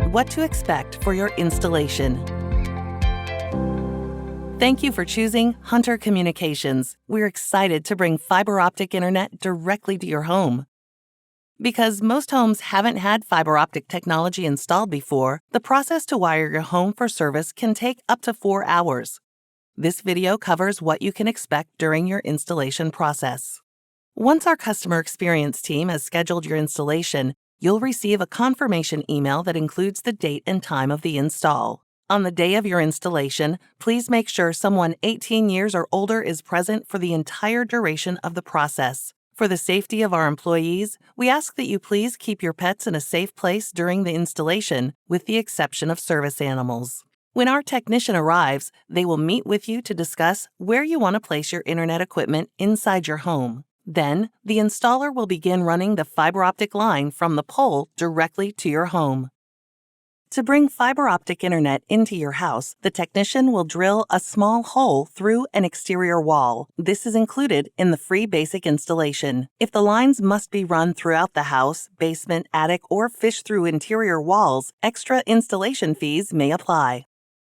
and what to expect for your installation. Thank you for choosing Hunter Communications. We're excited to bring fiber optic internet directly to your home. Because most homes haven't had fiber optic technology installed before, the process to wire your home for service can take up to 4 hours. This video covers what you can expect during your installation process. Once our customer experience team has scheduled your installation, you'll receive a confirmation email that includes the date and time of the install. On the day of your installation, please make sure someone 18 years or older is present for the entire duration of the process. For the safety of our employees, we ask that you please keep your pets in a safe place during the installation, with the exception of service animals. When our technician arrives, they will meet with you to discuss where you want to place your internet equipment inside your home. Then, the installer will begin running the fiber optic line from the pole directly to your home. To bring fiber optic internet into your house, the technician will drill a small hole through an exterior wall. This is included in the free basic installation. If the lines must be run throughout the house, basement, attic, or fish through interior walls, extra installation fees may apply.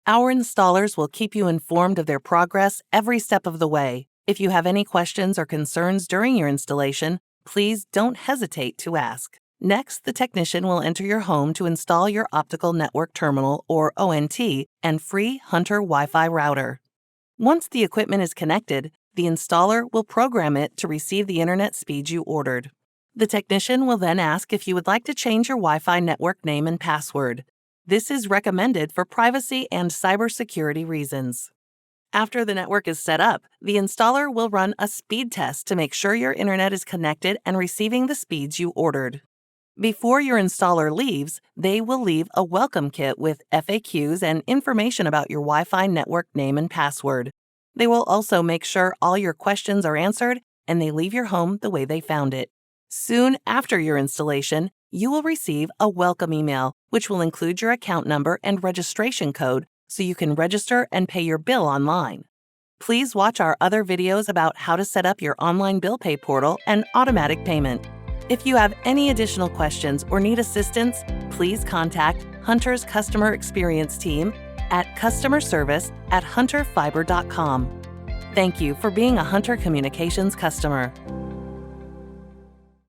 Our installers will keep you informed of their progress every step of the way. If you have any questions or concerns during your installation, please don't hesitate to ask. Next, the technician will enter your home to install your optical network terminal, or ONT, and free Hunter Wi-Fi router. Once the equipment is connected, the installer will program it to receive the internet speed you ordered. The technician will then ask if you would like to change your Wi-Fi network name and password. This is recommended for privacy and cybersecurity reasons. After the network is set up, the installer will run a speed test to make sure your internet is connected and receiving the speeds you ordered. Before your installer leaves, they will leave a welcome kit with FAQs and information about your Wi-Fi network name and password. They will also make sure all your questions are answered and they leave your home the way they found it. Soon after your installation, you will receive a welcome email, which will include your account number and registration code so you can register and pay your bill online. Please watch our other videos about how to set up your online bill pay portal and automatic payment. If you have any additional questions or need assistance, please contact Hunter's customer experience team at customerservice@hunterfiber.com. Thank you for being a Hunter Communications customer.